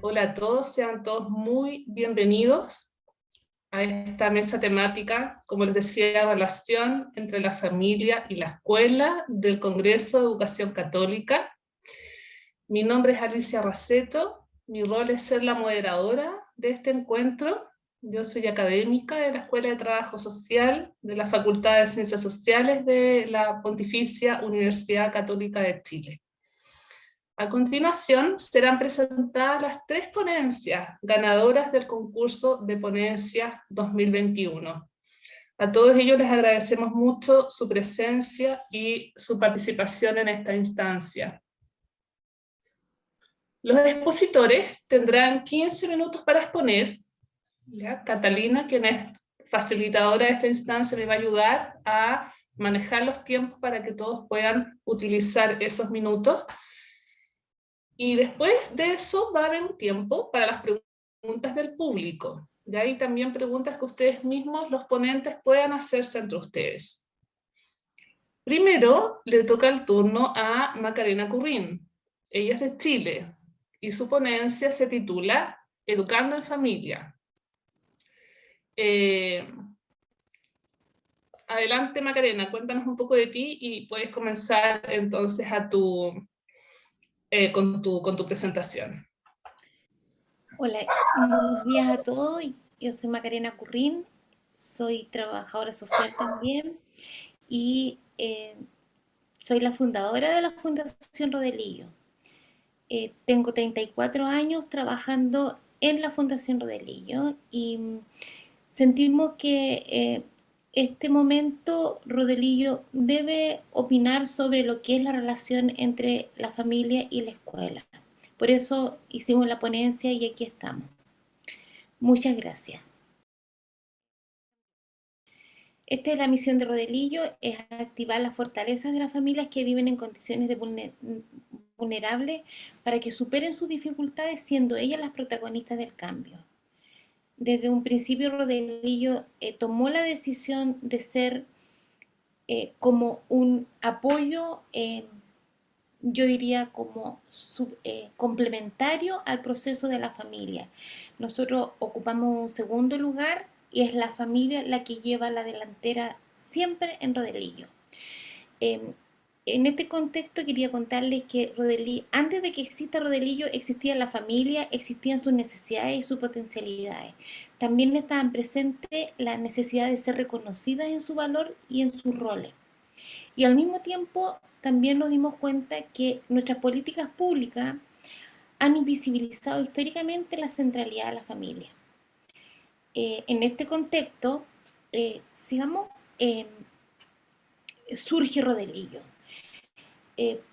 Hola a todos, sean todos muy bienvenidos a esta mesa temática, como les decía, relación entre la familia y la escuela del Congreso de Educación Católica. Mi nombre es Alicia Raceto, mi rol es ser la moderadora de este encuentro. Yo soy académica de la Escuela de Trabajo Social de la Facultad de Ciencias Sociales de la Pontificia Universidad Católica de Chile. A continuación, serán presentadas las 3 ponencias ganadoras del concurso de ponencias 2021. A todos ellos les agradecemos mucho su presencia y su participación en esta instancia. Los expositores tendrán 15 minutos para exponer. ¿Ya? Catalina, quien es facilitadora de esta instancia, me va a ayudar a manejar los tiempos para que todos puedan utilizar esos minutos. Y después de eso va a haber un tiempo para las preguntas del público. Y ahí también preguntas que ustedes mismos, los ponentes, puedan hacerse entre ustedes. Primero le toca el turno a Macarena Currín. Ella es de Chile y su ponencia se titula Educando en Familia. Adelante Macarena, cuéntanos un poco de ti y puedes comenzar entonces con tu presentación. Hola, buenos días a todos. Yo soy Macarena Currín, soy trabajadora social también y soy la fundadora de la Fundación Rodelillo. Tengo 34 años trabajando en la Fundación Rodelillo y sentimos que este momento Rodelillo debe opinar sobre lo que es la relación entre la familia y la escuela. Por eso hicimos la ponencia y aquí estamos. Muchas gracias. Esta es la misión de Rodelillo, es activar las fortalezas de las familias que viven en condiciones de vulnerables para que superen sus dificultades siendo ellas las protagonistas del cambio. Desde un principio Rodelillo tomó la decisión de ser como un apoyo, yo diría como complementario al proceso de la familia. Nosotros ocupamos un segundo lugar y es la familia la que lleva la delantera siempre en Rodelillo. En este contexto quería contarles que antes de que exista Rodelillo existía la familia, existían sus necesidades y sus potencialidades. También estaban presentes la necesidad de ser reconocidas en su valor y en sus roles. Y al mismo tiempo también nos dimos cuenta que nuestras políticas públicas han invisibilizado históricamente la centralidad de la familia. En este contexto, surge Rodelillo.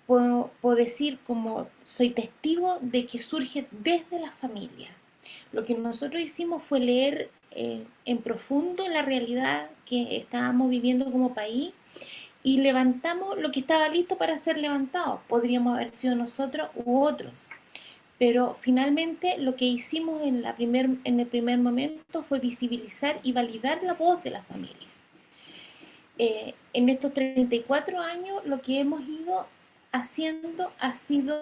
Puedo decir como soy testigo de que surge desde la familia. Lo que nosotros hicimos fue leer en profundo la realidad que estábamos viviendo como país y levantamos lo que estaba listo para ser levantado. Podríamos haber sido nosotros u otros. Pero finalmente lo que hicimos en el primer momento fue visibilizar y validar la voz de la familia. En estos 34 años lo que hemos ido haciendo ha sido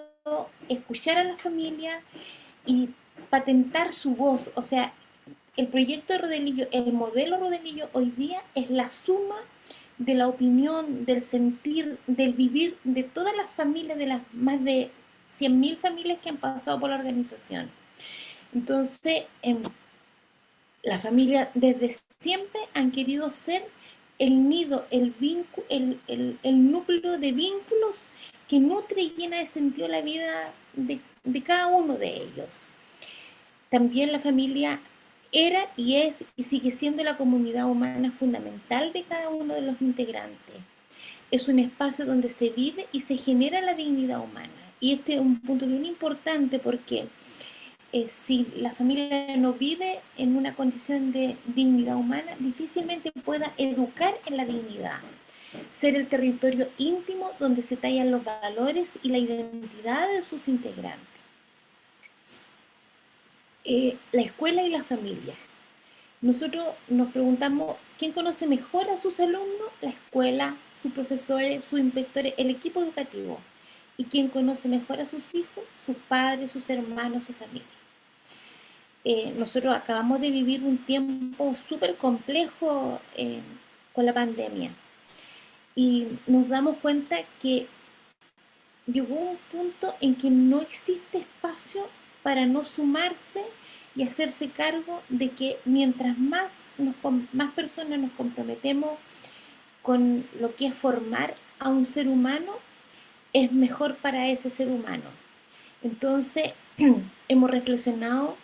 escuchar a la familia y patentar su voz. O sea, el proyecto de Rodelillo, el modelo Rodelillo hoy día es la suma de la opinión, del sentir, del vivir de todas las familias, de las más de 100.000 familias que han pasado por la organización. Entonces, la familia desde siempre han querido ser el nido, el núcleo de vínculos que nutre y llena de sentido la vida de cada uno de ellos. También la familia era y es y sigue siendo la comunidad humana fundamental de cada uno de los integrantes. Es un espacio donde se vive y se genera la dignidad humana. Y este es un punto bien importante porque si la familia no vive en una condición de dignidad humana, difícilmente pueda educar en la dignidad. Ser el territorio íntimo donde se tallan los valores y la identidad de sus integrantes. La escuela y la familia. Nosotros nos preguntamos, ¿quién conoce mejor a sus alumnos? La escuela, sus profesores, sus inspectores, el equipo educativo. ¿Y quién conoce mejor a sus hijos? Sus padres, sus hermanos, su familia. nosotros acabamos de vivir un tiempo súper complejo con la pandemia y nos damos cuenta que llegó un punto en que no existe espacio para no sumarse y hacerse cargo de que mientras más personas nos comprometemos con lo que es formar a un ser humano, es mejor para ese ser humano. Entonces, hemos reflexionado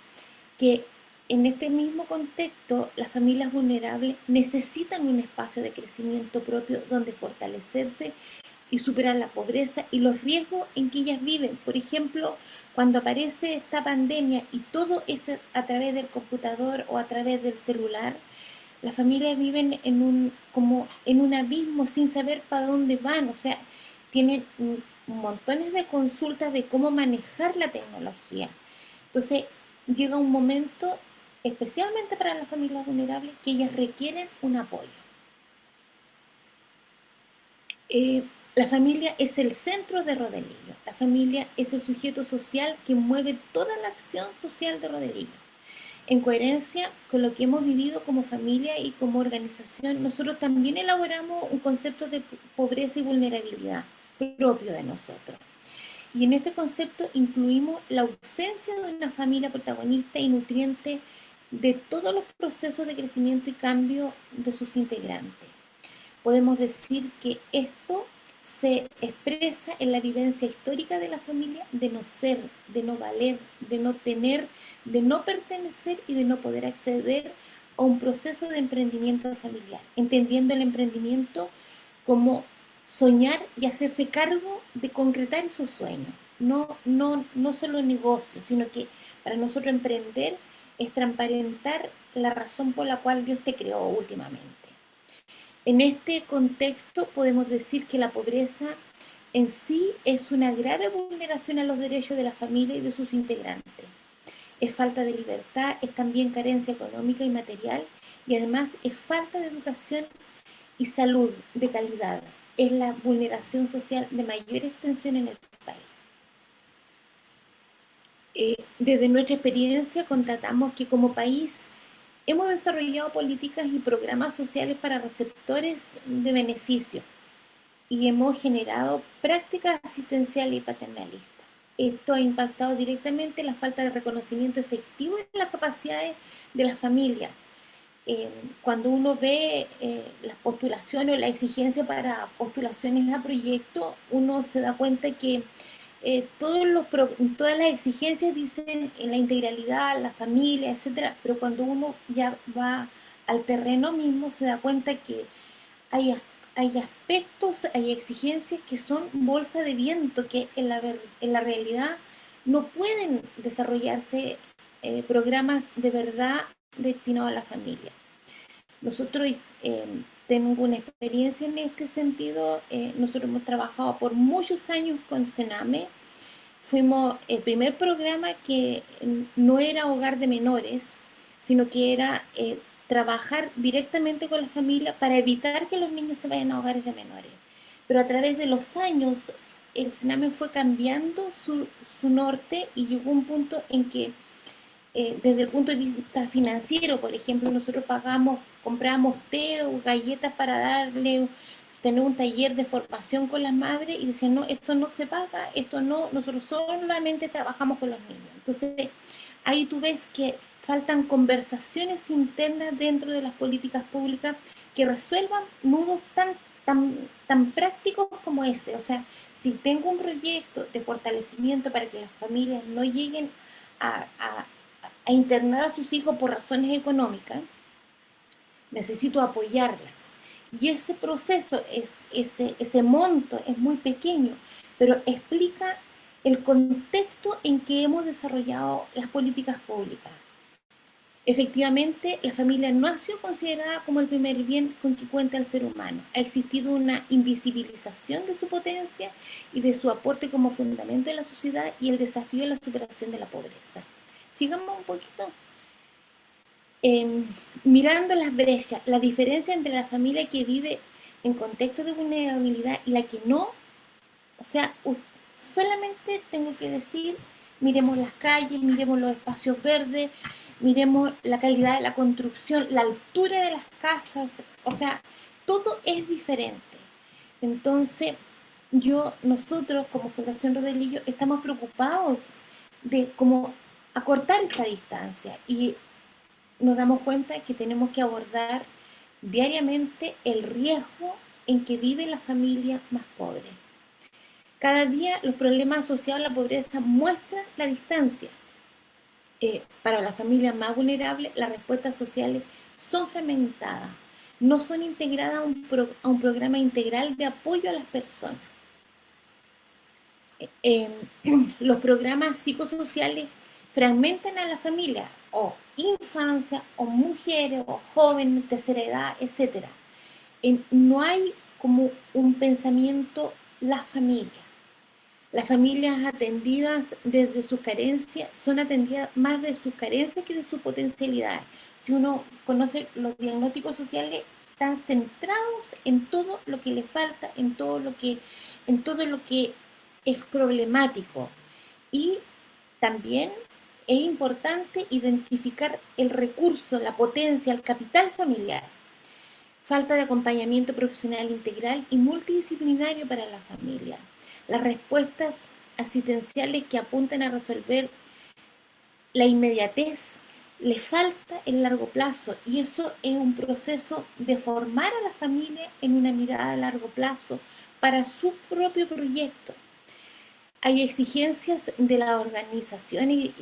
que en este mismo contexto las familias vulnerables necesitan un espacio de crecimiento propio donde fortalecerse y superar la pobreza y los riesgos en que ellas viven. Por ejemplo, cuando aparece esta pandemia y todo es a través del computador o a través del celular, las familias viven como en un abismo sin saber para dónde van, o sea, tienen montones de consultas de cómo manejar la tecnología. Entonces, llega un momento, especialmente para las familias vulnerables, que ellas requieren un apoyo. La familia es el centro de Rodelillo. La familia es el sujeto social que mueve toda la acción social de Rodelillo. En coherencia con lo que hemos vivido como familia y como organización, nosotros también elaboramos un concepto de pobreza y vulnerabilidad propio de nosotros. Y en este concepto incluimos la ausencia de una familia protagonista y nutriente de todos los procesos de crecimiento y cambio de sus integrantes. Podemos decir que esto se expresa en la vivencia histórica de la familia de no ser, de no valer, de no tener, de no pertenecer y de no poder acceder a un proceso de emprendimiento familiar, entendiendo el emprendimiento como soñar y hacerse cargo de concretar esos sueños, no solo negocios, sino que para nosotros emprender es transparentar la razón por la cual Dios te creó últimamente. En este contexto podemos decir que la pobreza en sí es una grave vulneración a los derechos de la familia y de sus integrantes. Es falta de libertad, es también carencia económica y material, y además es falta de educación y salud de calidad. Es la vulneración social de mayor extensión en el país. Desde nuestra experiencia constatamos que como país hemos desarrollado políticas y programas sociales para receptores de beneficios y hemos generado prácticas asistenciales y paternalistas. Esto ha impactado directamente la falta de reconocimiento efectivo en las capacidades de las familias. Cuando uno ve las postulaciones o la exigencia para postulaciones a proyectos, uno se da cuenta que todas las exigencias dicen en la integralidad, la familia, etcétera, pero cuando uno ya va al terreno mismo se da cuenta que hay, hay aspectos, hay exigencias que son bolsa de viento, que en la realidad no pueden desarrollarse programas de verdad destinados a la familia. Nosotros tenemos una experiencia en este sentido. Nosotros hemos trabajado por muchos años con Sename. Fuimos el primer programa que no era hogar de menores, sino que era trabajar directamente con la familia para evitar que los niños se vayan a hogares de menores. Pero a través de los años, el Sename fue cambiando su norte y llegó un punto en que desde el punto de vista financiero, por ejemplo, nosotros comprábamos té o galletas para tener un taller de formación con las madres y decían, no, esto no se paga, esto no, nosotros solamente trabajamos con los niños. Entonces, ahí tú ves que faltan conversaciones internas dentro de las políticas públicas que resuelvan nudos tan prácticos como ese. O sea, si tengo un proyecto de fortalecimiento para que las familias no lleguen a internar a sus hijos por razones económicas, necesito apoyarlas. Y ese proceso, ese monto es muy pequeño, pero explica el contexto en que hemos desarrollado las políticas públicas. Efectivamente, la familia no ha sido considerada como el primer bien con que cuenta el ser humano. Ha existido una invisibilización de su potencia y de su aporte como fundamento de la sociedad y el desafío de la superación de la pobreza. Sigamos un poquito mirando las brechas, la diferencia entre la familia que vive en contexto de vulnerabilidad y la que no. O sea, solamente tengo que decir, miremos las calles, miremos los espacios verdes, miremos la calidad de la construcción, la altura de las casas, o sea, todo es diferente. Entonces, nosotros como Fundación Rodelillo estamos preocupados de cómo acortar esta distancia y nos damos cuenta que tenemos que abordar diariamente el riesgo en que viven las familias más pobres. Cada día los problemas asociados a la pobreza muestran la distancia. Para las familias más vulnerables, las respuestas sociales son fragmentadas, no son integradas a un programa integral de apoyo a las personas. Los programas psicosociales fragmentan a la familia, o infancia, o mujeres, o jóvenes, tercera edad, etc. No hay como un pensamiento la familia. Las familias atendidas desde sus carencias son atendidas más de sus carencias que de sus potencialidades. Si uno conoce los diagnósticos sociales, están centrados en todo lo que les falta, en todo lo que es problemático. Y también es importante identificar el recurso, la potencia, el capital familiar. Falta de acompañamiento profesional integral y multidisciplinario para la familia. Las respuestas asistenciales que apuntan a resolver la inmediatez le falta el largo plazo, y eso es un proceso de formar a la familia en una mirada a largo plazo para su propio proyecto. Hay exigencias de la organización y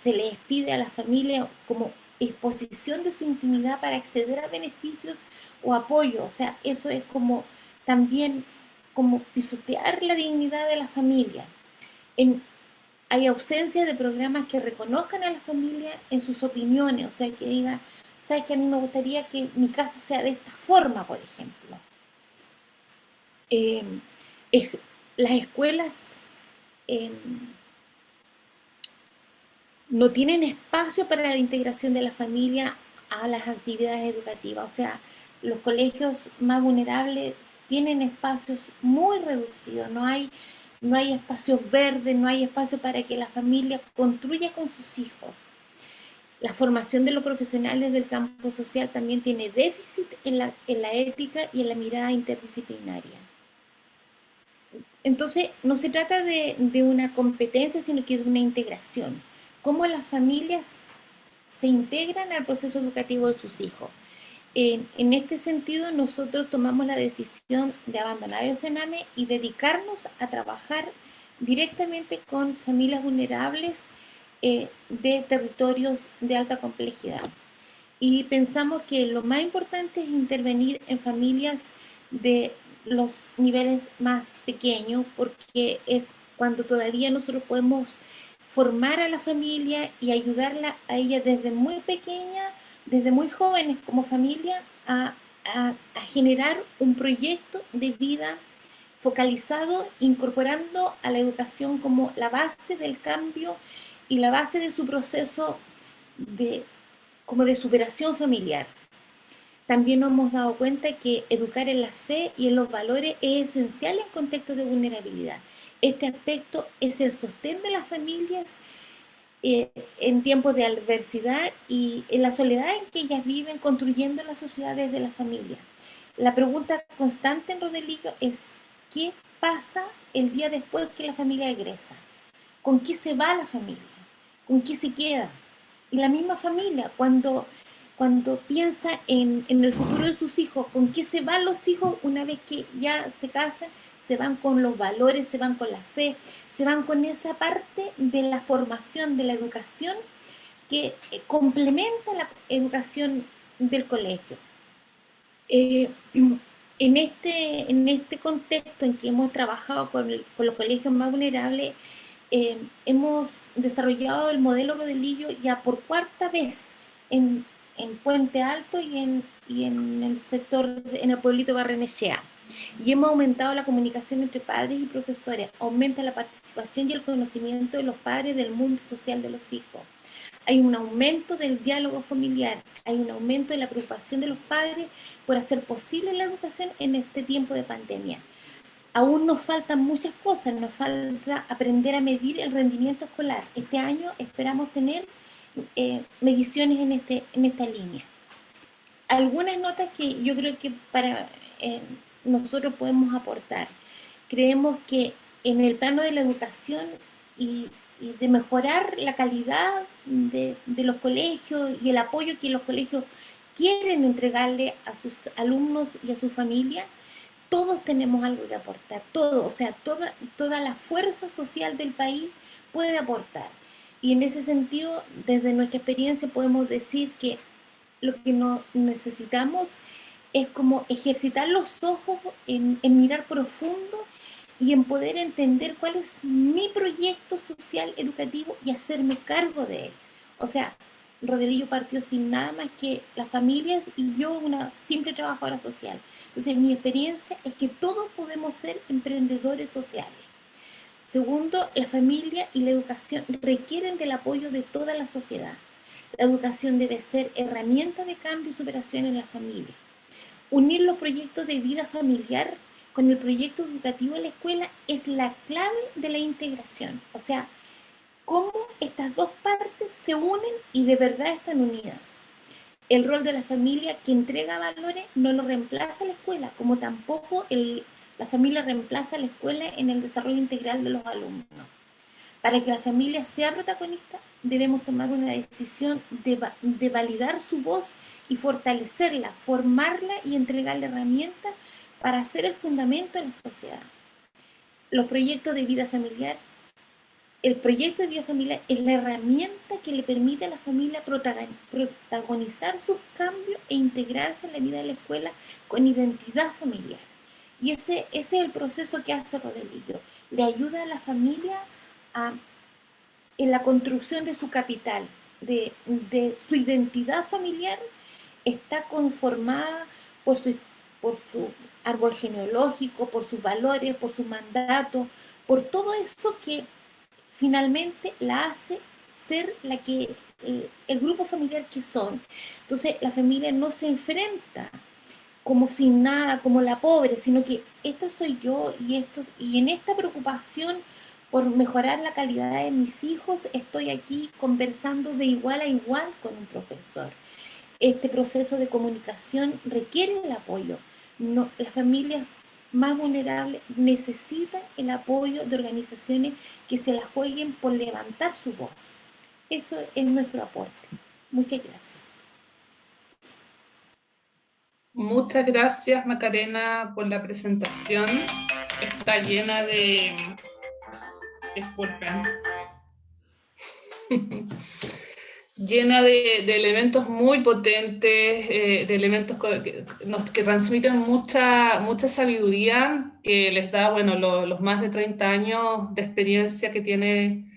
se les pide a la familia como exposición de su intimidad para acceder a beneficios o apoyo. O sea, eso es como también como pisotear la dignidad de la familia. Hay ausencia de programas que reconozcan a la familia en sus opiniones, o sea, que digan, ¿sabes que a mí me gustaría que mi casa sea de esta forma, por ejemplo? Las escuelas no tienen espacio para la integración de la familia a las actividades educativas. O sea, los colegios más vulnerables tienen espacios muy reducidos, no hay espacios verdes, no hay espacio para que la familia construya con sus hijos. La formación de los profesionales del campo social también tiene déficit en la ética y en la mirada interdisciplinaria. Entonces, no se trata de una competencia, sino que de una integración. Cómo las familias se integran al proceso educativo de sus hijos. En este sentido, nosotros tomamos la decisión de abandonar el Sename y dedicarnos a trabajar directamente con familias vulnerables de territorios de alta complejidad. Y pensamos que lo más importante es intervenir en familias de los niveles más pequeños, porque es cuando todavía nosotros podemos formar a la familia y ayudarla a ella desde muy pequeña, desde muy jóvenes como familia, a generar un proyecto de vida focalizado, incorporando a la educación como la base del cambio y la base de su proceso como de superación familiar. También nos hemos dado cuenta que educar en la fe y en los valores es esencial en contextos de vulnerabilidad. Este aspecto es el sostén de las familias en tiempos de adversidad y en la soledad en que ellas viven, construyendo las sociedades de la familia. La pregunta constante en Rodelillo es: ¿qué pasa el día después que la familia egresa? ¿Con qué se va la familia? ¿Con qué se queda? Y la misma familia, cuando piensa en el futuro de sus hijos, ¿con qué se van los hijos una vez que ya se casan? Se van con los valores, se van con la fe, se van con esa parte de la formación, de la educación que complementa la educación del colegio. En este contexto en que hemos trabajado con los colegios más vulnerables, hemos desarrollado el modelo Rodelillo ya por cuarta vez en Puente Alto y en el sector, en el pueblito Barrenechea. Y hemos aumentado la comunicación entre padres y profesores, aumenta la participación y el conocimiento de los padres del mundo social de los hijos. Hay un aumento del diálogo familiar, hay un aumento de la preocupación de los padres por hacer posible la educación en este tiempo de pandemia. Aún nos faltan muchas cosas, nos falta aprender a medir el rendimiento escolar. Este año esperamos tener mediciones en esta línea. Algunas notas que yo creo que para nosotros podemos aportar. Creemos que en el plano de la educación y, y de mejorar la calidad de los colegios y el apoyo que los colegios quieren entregarle a sus alumnos y a su familia, todos tenemos algo que aportar, todo, o sea, toda la fuerza social del país puede aportar. Y en ese sentido, desde nuestra experiencia podemos decir que lo que no necesitamos es como ejercitar los ojos en mirar profundo y en poder entender cuál es mi proyecto social educativo y hacerme cargo de él. O sea, Rodelillo partió sin nada más que las familias y yo una simple trabajadora social. Entonces mi experiencia es que todos podemos ser emprendedores sociales. Segundo, la familia y la educación requieren del apoyo de toda la sociedad. La educación debe ser herramienta de cambio y superación en la familia. Unir los proyectos de vida familiar con el proyecto educativo en la escuela es la clave de la integración. O sea, cómo estas dos partes se unen y de verdad están unidas. El rol de la familia que entrega valores no lo reemplaza la escuela, como tampoco la familia reemplaza a la escuela en el desarrollo integral de los alumnos. Para que la familia sea protagonista, debemos tomar una decisión de validar su voz y fortalecerla, formarla y entregarle herramientas para hacer el fundamento de la sociedad. Los proyectos de vida familiar, el proyecto de vida familiar es la herramienta que le permite a la familia protagonizar sus cambios e integrarse en la vida de la escuela con identidad familiar. Y ese es el proceso que hace Rodelillo. Le ayuda a la familia en la construcción de su capital, de su identidad familiar, está conformada por su árbol genealógico, por sus valores, por su mandato, por todo eso que finalmente la hace ser el grupo familiar que son. Entonces la familia no se enfrenta como sin nada, como la pobre, sino que esta soy yo y en esta preocupación por mejorar la calidad de mis hijos estoy aquí conversando de igual a igual con un profesor. Este proceso de comunicación requiere el apoyo. No, las familias más vulnerables necesitan el apoyo de organizaciones que se las jueguen por levantar su voz. Eso es nuestro aporte. Muchas gracias. Muchas gracias, Macarena, por la presentación. Está llena de... Disculpen. Llena de elementos muy potentes, de elementos que transmiten mucha sabiduría, que les da, bueno, los más de 30 años de experiencia que tiene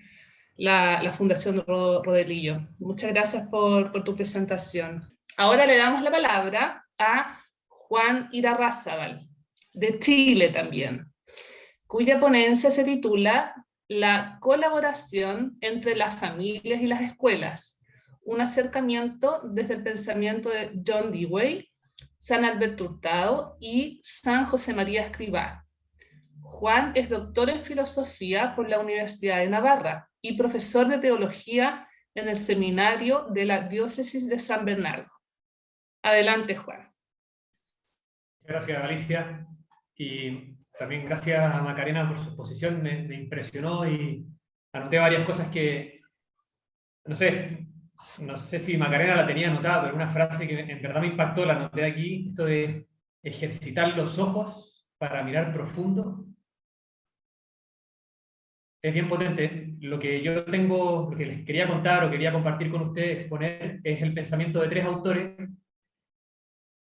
la Fundación Rodelillo. Muchas gracias por tu presentación. Ahora le damos la palabra a Juan Irarrázaval, de Chile también, cuya ponencia se titula La colaboración entre las familias y las escuelas, un acercamiento desde el pensamiento de John Dewey, San Alberto Hurtado y San José María Escrivá. Juan es doctor en filosofía por la Universidad de Navarra y profesor de teología en el seminario de la diócesis de San Bernardo. Adelante, Juan. Gracias, Alicia. Y también gracias a Macarena por su exposición, me impresionó y anoté varias cosas que, no sé si Macarena la tenía anotada, pero una frase que en verdad me impactó, la anoté aquí, esto de ejercitar los ojos para mirar profundo. Es bien potente. Lo que yo tengo, lo que les quería contar o quería compartir con ustedes, exponer, es el pensamiento de tres autores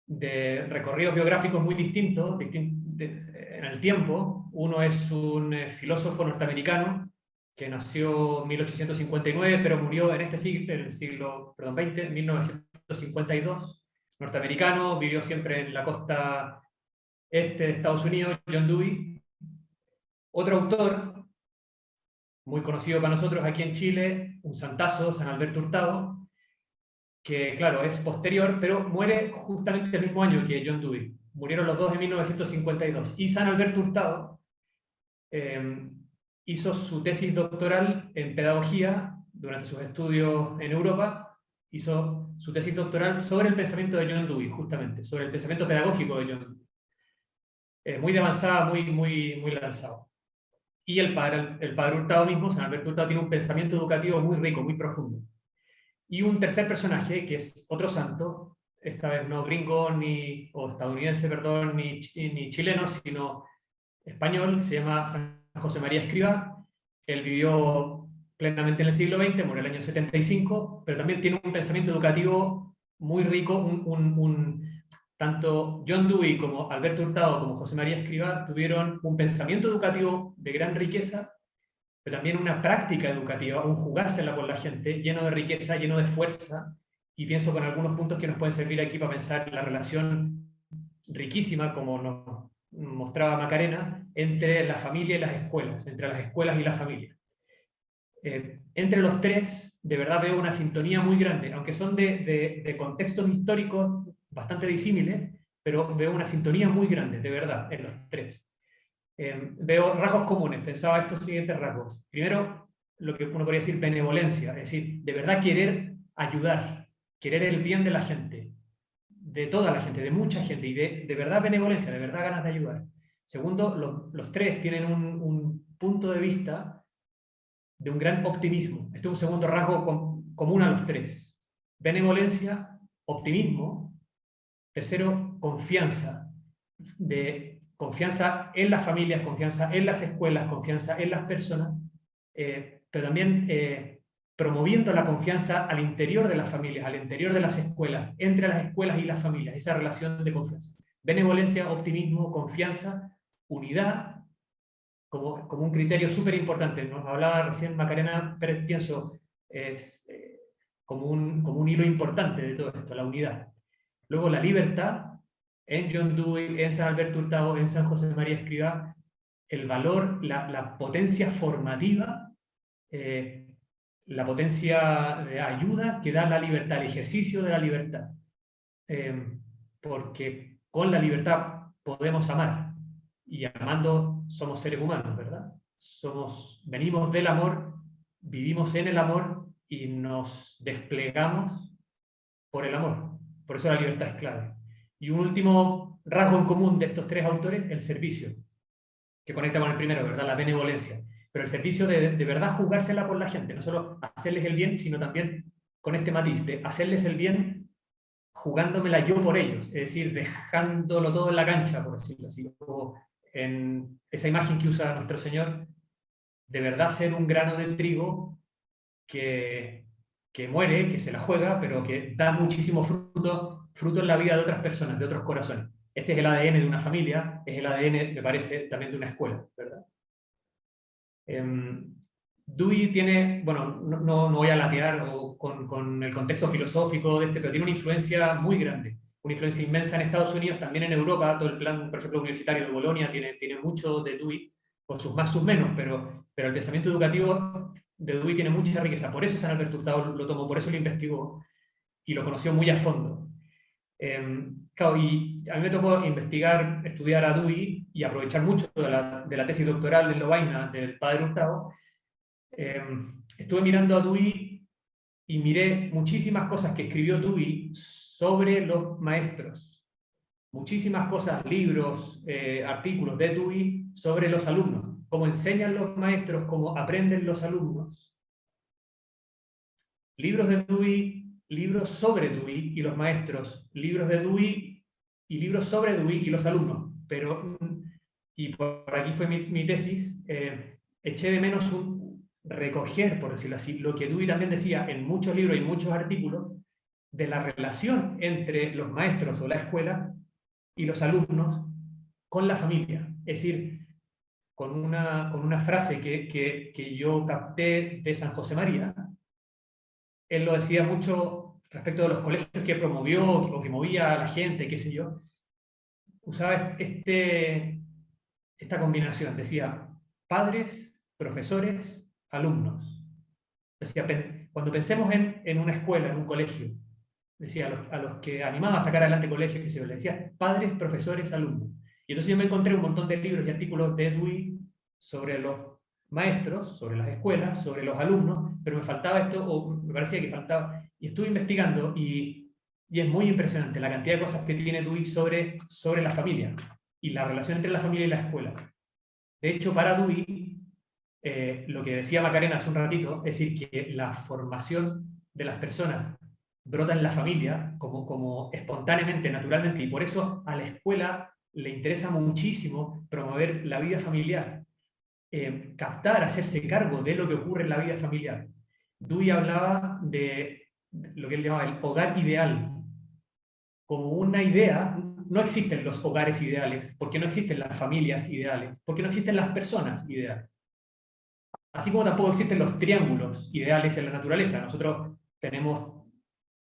de recorridos biográficos muy distintos en el tiempo. Uno es un filósofo norteamericano que nació en 1859, pero murió en este siglo, en el siglo XX, en 1952. Norteamericano, vivió siempre en la costa este de Estados Unidos, John Dewey. Otro autor, muy conocido para nosotros aquí en Chile, un santazo, San Alberto Hurtado, que claro, es posterior, pero muere justamente el mismo año que John Dewey. Murieron los dos en 1952. Y San Alberto Hurtado hizo su tesis doctoral en pedagogía durante sus estudios en Europa, hizo su tesis doctoral sobre el pensamiento de John Dewey, justamente, sobre el pensamiento pedagógico de John Dewey. Muy de avanzada, muy lanzado. Y el padre Hurtado mismo, San Alberto Hurtado, tiene un pensamiento educativo muy rico, muy profundo. Y un tercer personaje, que es otro santo, esta vez no gringo o estadounidense, perdón, ni chileno, sino español, que se llama San José María Escrivá. Él vivió plenamente en el siglo XX, murió en el año 75, pero también tiene un pensamiento educativo muy rico. Tanto John Dewey como Alberto Hurtado como José María Escrivá tuvieron un pensamiento educativo de gran riqueza, pero también una práctica educativa, un jugársela con la gente, lleno de riqueza, lleno de fuerza, y pienso con algunos puntos que nos pueden servir aquí para pensar la relación riquísima, como nos mostraba Macarena, entre la familia y las escuelas, entre las escuelas y la familia. Entre los tres, de verdad veo una sintonía muy grande, aunque son de contextos históricos bastante disímiles, pero veo una sintonía muy grande, de verdad, en los tres. Veo rasgos comunes, pensaba estos siguientes rasgos. Primero, lo que uno podría decir benevolencia, es decir, de verdad querer ayudar, querer el bien de la gente, de toda la gente, de mucha gente, y de verdad benevolencia, de verdad ganas de ayudar. Segundo, los tres tienen un punto de vista de un gran optimismo. Este es un segundo rasgo común a los tres. Benevolencia, optimismo. Tercero, confianza. Confianza en las familias, confianza en las escuelas, confianza en las personas, pero también promoviendo la confianza al interior de las familias, al interior de las escuelas, entre las escuelas y las familias, esa relación de confianza. Benevolencia, optimismo, confianza, unidad, como un criterio súper importante. Nos hablaba recién Macarena Pérez, pienso, es como un hilo importante de todo esto, la unidad. Luego la libertad, en John Dewey, en San Alberto Hurtado, en San José María Escrivá, el valor, la potencia formativa, la potencia de ayuda que da la libertad, el ejercicio de la libertad. Porque con la libertad podemos amar, y amando somos seres humanos, ¿verdad? Venimos del amor, vivimos en el amor y nos desplegamos por el amor. Por eso la libertad es clave. Y un último rasgo en común de estos tres autores, el servicio, que conecta con el primero, ¿verdad? La benevolencia. Pero el servicio de verdad jugársela por la gente, no solo hacerles el bien, sino también con este matiz de hacerles el bien jugándomela yo por ellos, es decir, dejándolo todo en la cancha, por decirlo así. O en esa imagen que usa nuestro Señor, de verdad ser un grano de trigo que muere, que se la juega, pero que da muchísimo fruto en la vida de otras personas, de otros corazones. Este es el ADN de una familia, es el ADN, me parece, también de una escuela, ¿verdad? Dewey tiene, bueno, no voy a latear con el contexto filosófico de pero tiene una influencia muy grande, una influencia inmensa en Estados Unidos, también en Europa. Todo el plan, por ejemplo, universitario de Bolonia tiene mucho de Dewey, con sus más, sus menos, pero el pensamiento educativo de Dewey tiene mucha riqueza. Por eso San Alberto Hurtado lo tomó, por eso lo investigó y lo conoció muy a fondo. Claro, y a mí me tocó estudiar a Dewey y aprovechar mucho de la tesis doctoral de Lovaina del padre Hurtado. Estuve mirando a Dewey y miré muchísimas cosas que escribió Dewey sobre los maestros. Muchísimas cosas, libros, artículos de Dewey sobre los alumnos. Cómo enseñan los maestros, cómo aprenden los alumnos. Libros de Dewey, libros sobre Dewey y los maestros. Libros de Dewey y libros sobre Dewey y los alumnos. Y por aquí fue mi tesis, eché de menos recoger, por decirlo así, lo que Dewey también decía en muchos libros y muchos artículos, de la relación entre los maestros o la escuela y los alumnos con la familia. Es decir, con una frase que yo capté de San José María. Él lo decía mucho respecto de los colegios que promovió o que movía a la gente, qué sé yo. Usaba esta combinación. Decía, padres, profesores, alumnos. Decía, cuando pensemos en una escuela, en un colegio, decía a los que animaba a sacar adelante colegios, que se le decía padres, profesores, alumnos. Y entonces yo me encontré un montón de libros y artículos de Dewey sobre los maestros, sobre las escuelas, sobre los alumnos, pero me faltaba esto, o me parecía que faltaba, y estuve investigando, y es muy impresionante la cantidad de cosas que tiene Dewey sobre la familia, y la relación entre la familia y la escuela. De hecho, para Dewey, lo que decía Macarena hace un ratito, es decir, que la formación de las personas brota en la familia, como espontáneamente, naturalmente, y por eso a la escuela le interesa muchísimo promover la vida familiar, captar, hacerse cargo de lo que ocurre en la vida familiar. Dewey hablaba de lo que él llamaba el hogar ideal, como una idea. No existen los hogares ideales, porque no existen las familias ideales, porque no existen las personas ideales. Así como tampoco existen los triángulos ideales en la naturaleza. Nosotros tenemos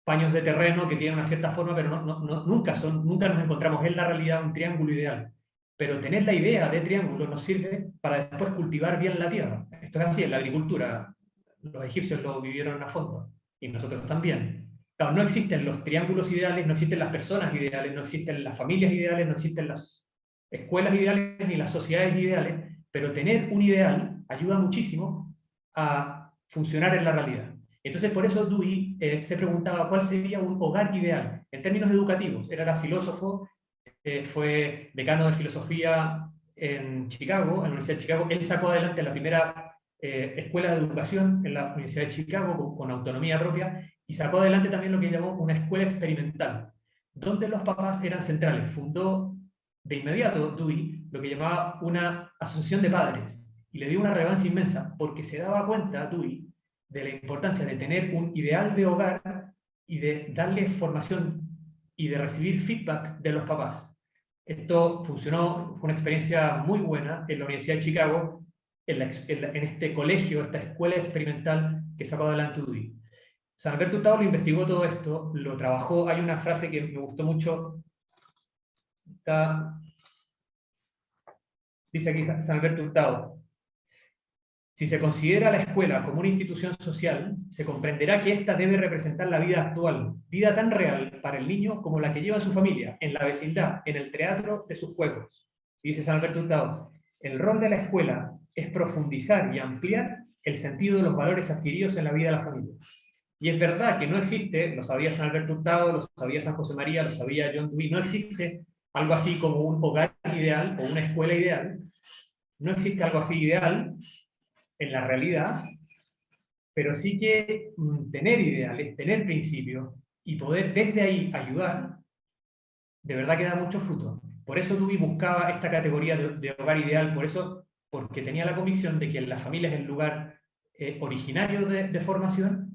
paños de terreno que tienen una cierta forma, pero nunca nos encontramos en la realidad un triángulo ideal. Pero tener la idea de triángulo nos sirve para después cultivar bien la tierra. Esto es así en la agricultura. Los egipcios lo vivieron a fondo, y nosotros también. Claro, no existen los triángulos ideales, no existen las personas ideales, no existen las familias ideales, no existen las escuelas ideales ni las sociedades ideales, pero tener un ideal ayuda muchísimo a funcionar en la realidad. Entonces, por eso Dewey se preguntaba cuál sería un hogar ideal en términos educativos. Él era filósofo, fue decano de filosofía en Chicago, en la Universidad de Chicago. Él sacó adelante la primera escuela de educación en la Universidad de Chicago con autonomía propia, y sacó adelante también lo que llamó una escuela experimental, donde los papás eran centrales. Fundó de inmediato Dewey lo que llamaba una asociación de padres, y le dio una relevancia inmensa, porque se daba cuenta Dewey de la importancia de tener un ideal de hogar y de darle formación y de recibir feedback de los papás. Esto funcionó, fue una experiencia muy buena en la Universidad de Chicago, en este colegio, esta escuela experimental que sacó adelante Dewey. San Alberto Hurtado lo investigó todo esto, lo trabajó. Hay una frase que me gustó mucho, dice aquí San Alberto Hurtado: si se considera la escuela como una institución social, se comprenderá que ésta debe representar la vida actual, vida tan real para el niño como la que lleva en su familia, en la vecindad, en el teatro de sus juegos. Y dice San Alberto Hurtado: el rol de la escuela es profundizar y ampliar el sentido de los valores adquiridos en la vida de la familia. Y es verdad que no existe, lo sabía San Alberto Hurtado, lo sabía San José María, lo sabía John Dewey, no existe algo así como un hogar ideal o una escuela ideal. No existe algo así ideal en la realidad, pero sí que tener ideales, tener principios y poder desde ahí ayudar, de verdad que da mucho fruto. Por eso Dewey buscaba esta categoría de hogar ideal, porque tenía la convicción de que la familia es el lugar originario de formación,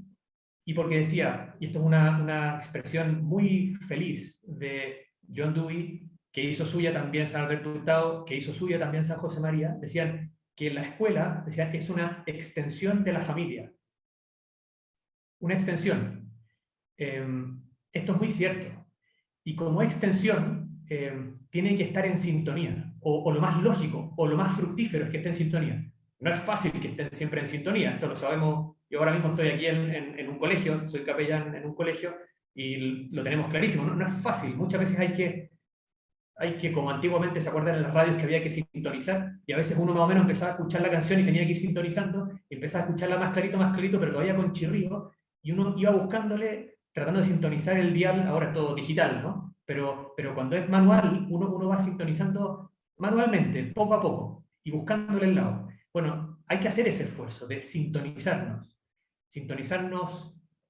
y porque decía, y esto es una expresión muy feliz de John Dewey, que hizo suya también San Alberto Hurtado, que hizo suya también San José María, decían que la escuela, decían, es una extensión de la familia. Una extensión. Esto es muy cierto. Y como extensión, tiene que estar en sintonía, o lo más lógico, o lo más fructífero es que esté en sintonía. No es fácil que estén siempre en sintonía, esto lo sabemos. Yo ahora mismo estoy aquí en un colegio, soy capellán en un colegio, y lo tenemos clarísimo. No es fácil, muchas veces hay que, como antiguamente se acuerdan en las radios que había que sintonizar, y a veces uno más o menos empezaba a escuchar la canción y tenía que ir sintonizando, y empezaba a escucharla más clarito, pero todavía con chirrido, y uno iba buscándole, tratando de sintonizar el dial. Ahora es todo digital, ¿no? Pero cuando es manual, uno va sintonizando manualmente, poco a poco, y buscándole el lado. Bueno, hay que hacer ese esfuerzo de sintonizarnos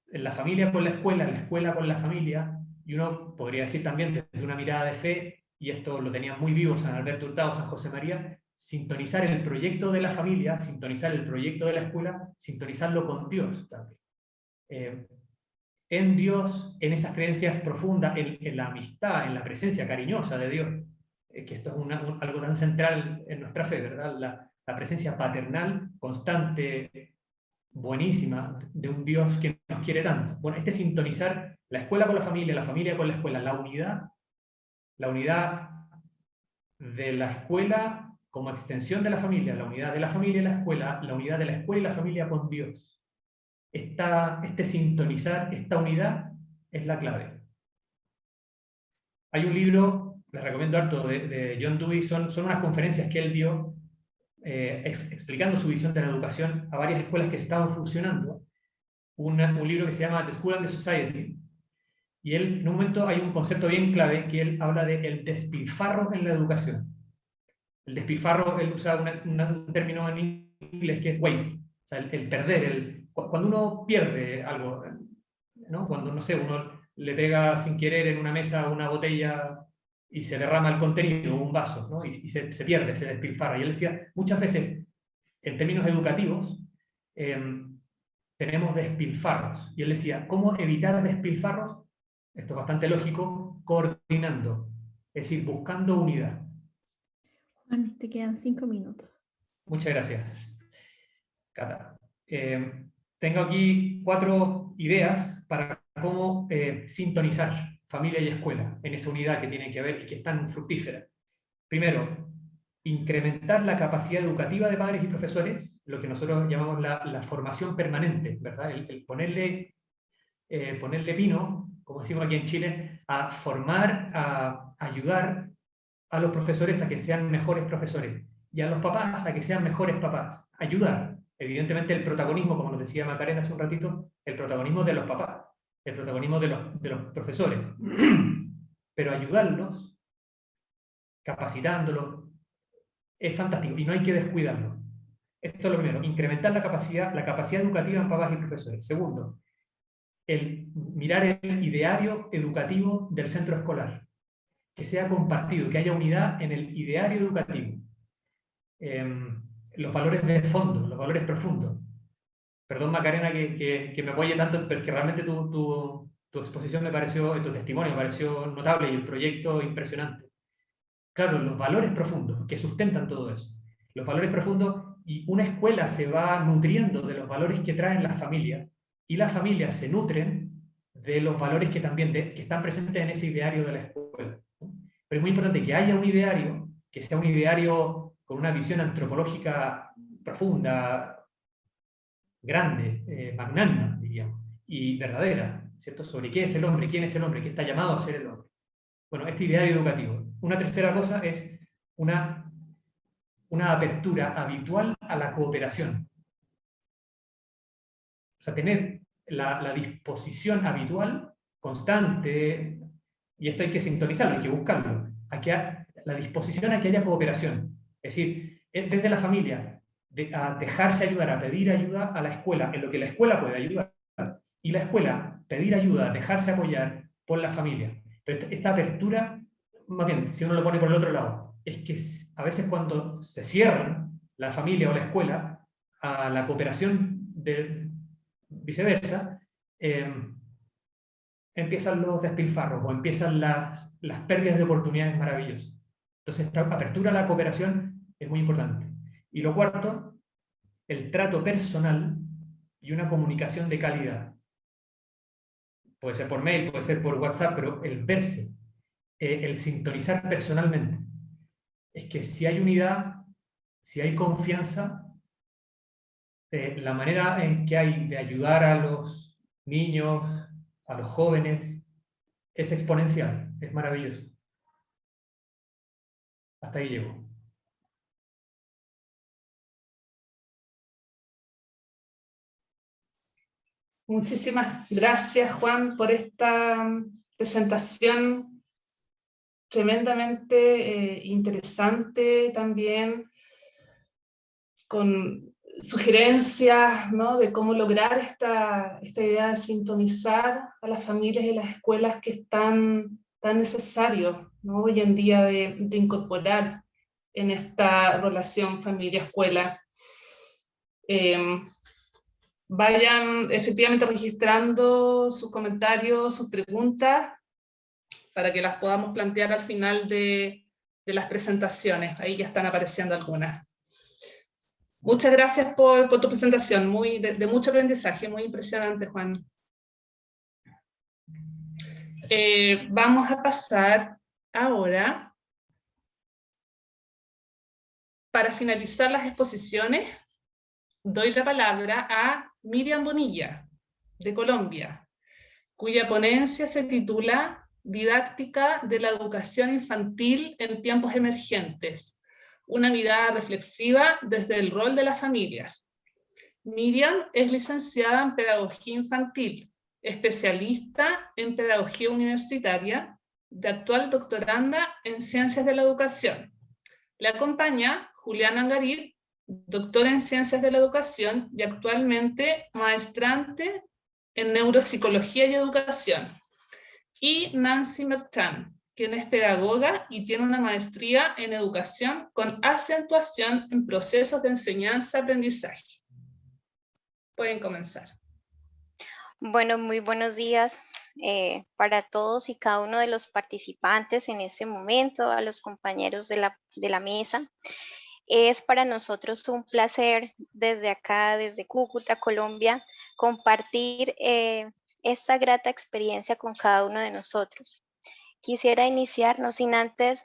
en la familia con la escuela con la familia, y uno podría decir también desde una mirada de fe, y esto lo tenían muy vivo San Alberto Hurtado, San José María, sintonizar el proyecto de la familia, sintonizar el proyecto de la escuela, sintonizarlo con Dios también. En Dios, en esas creencias profundas, en la amistad, en la presencia cariñosa de Dios, que esto es algo tan central en nuestra fe, ¿verdad? La presencia paternal, constante, buenísima, de un Dios que nos quiere tanto. Bueno, sintonizar la escuela con la familia con la escuela, la unidad de la escuela como extensión de la familia, la unidad de la familia y la escuela, la unidad de la escuela y la familia con Dios. Sintonizar, esta unidad es la clave. Hay un libro, les recomiendo harto, de John Dewey, son unas conferencias que él dio explicando su visión de la educación a varias escuelas que estaban funcionando, un libro que se llama The School and the Society, y él, en un momento hay un concepto bien clave que él habla de el despilfarro en la educación. El despilfarro, él usa un término en inglés que es waste, o sea, el perder, cuando uno pierde algo, ¿no? Cuando, no sé, uno le pega sin querer en una mesa una botella y se derrama el contenido, un vaso, ¿no? y se pierde, se despilfarra. Y él decía, muchas veces, en términos educativos, tenemos despilfarros. Y él decía, ¿cómo evitar despilfarros? Esto es bastante lógico, coordinando, es decir, buscando unidad. Juan, te quedan 5 minutos. Muchas gracias, Cata. Tengo aquí 4 ideas para cómo sintonizar familia y escuela en esa unidad que tiene que haber y que es tan fructífera. Primero, incrementar la capacidad educativa de padres y profesores, lo que nosotros llamamos la formación permanente, ¿verdad? El ponerle pino, como decimos aquí en Chile, a formar, a ayudar a los profesores a que sean mejores profesores y a los papás a que sean mejores papás. Ayudar. Evidentemente el protagonismo, como nos decía Macarena hace un ratito, el protagonismo de los papás, el protagonismo de los profesores. Pero ayudarlos, capacitándolos, es fantástico y no hay que descuidarlo. Esto es lo primero, incrementar la capacidad educativa en papás y profesores. Segundo, el mirar el ideario educativo del centro escolar, que sea compartido, que haya unidad en el ideario educativo. Los valores de fondo, los valores profundos. Perdón, Macarena, que me apoye tanto, pero que realmente tu exposición me pareció, tu testimonio me pareció notable y el proyecto impresionante. Claro, los valores profundos que sustentan todo eso. Los valores profundos, y una escuela se va nutriendo de los valores que traen las familias, y las familias se nutren de los valores que también que están presentes en ese ideario de la escuela. Pero es muy importante que haya un ideario, que sea un ideario con una visión antropológica profunda, grande, magnánima, diríamos, y verdadera, ¿cierto? Sobre qué es el hombre, quién es el hombre, qué está llamado a ser el hombre. Bueno, este ideario educativo. Una tercera cosa es una apertura habitual a la cooperación. O sea, tener la disposición habitual, constante, y esto hay que sintonizarlo, hay que buscarlo, la disposición a que haya cooperación. Es decir, desde la familia, a dejarse ayudar, a pedir ayuda a la escuela, en lo que la escuela puede ayudar, y la escuela pedir ayuda, dejarse apoyar por la familia. Pero esta apertura, más bien, si uno lo pone por el otro lado, es que a veces cuando se cierran la familia o la escuela a la cooperación viceversa, empiezan los despilfarros o empiezan las pérdidas de oportunidades maravillosas. Entonces, esta apertura a la cooperación es muy importante. Y lo cuarto, el trato personal y una comunicación de calidad. Puede ser por mail, puede ser por WhatsApp, pero el verse, el sintonizar personalmente. Es que si hay unidad, si hay confianza, la manera en que hay de ayudar a los niños, a los jóvenes, es exponencial, es maravilloso. Hasta ahí llego. Muchísimas gracias, Juan, por esta presentación tremendamente interesante también, con sugerencias, ¿no?, de cómo lograr esta idea de sintonizar a las familias y las escuelas, que es tan necesario, ¿no?, hoy en día de incorporar en esta relación familia-escuela. Vayan efectivamente registrando sus comentarios, sus preguntas, para que las podamos plantear al final de las presentaciones. Ahí ya están apareciendo algunas. Muchas gracias por tu presentación, de mucho aprendizaje, muy impresionante, Juan. Vamos a pasar ahora, para finalizar las exposiciones, doy la palabra a Miriam Bonilla, de Colombia, cuya ponencia se titula Didáctica de la educación infantil en tiempos emergentes, una mirada reflexiva desde el rol de las familias. Miriam es licenciada en Pedagogía Infantil, especialista en Pedagogía Universitaria, de actual doctoranda en Ciencias de la Educación. Le acompaña Juliana Angarit, doctora en Ciencias de la Educación y actualmente maestrante en Neuropsicología y Educación. Y Nancy Merchant, quien es pedagoga y tiene una maestría en Educación con acentuación en procesos de enseñanza-aprendizaje. Pueden comenzar. Bueno, muy buenos días para todos y cada uno de los participantes en este momento, a los compañeros de la mesa. Es para nosotros un placer desde acá, desde Cúcuta, Colombia, compartir esta grata experiencia con cada uno de nosotros. Quisiera iniciar, no sin antes,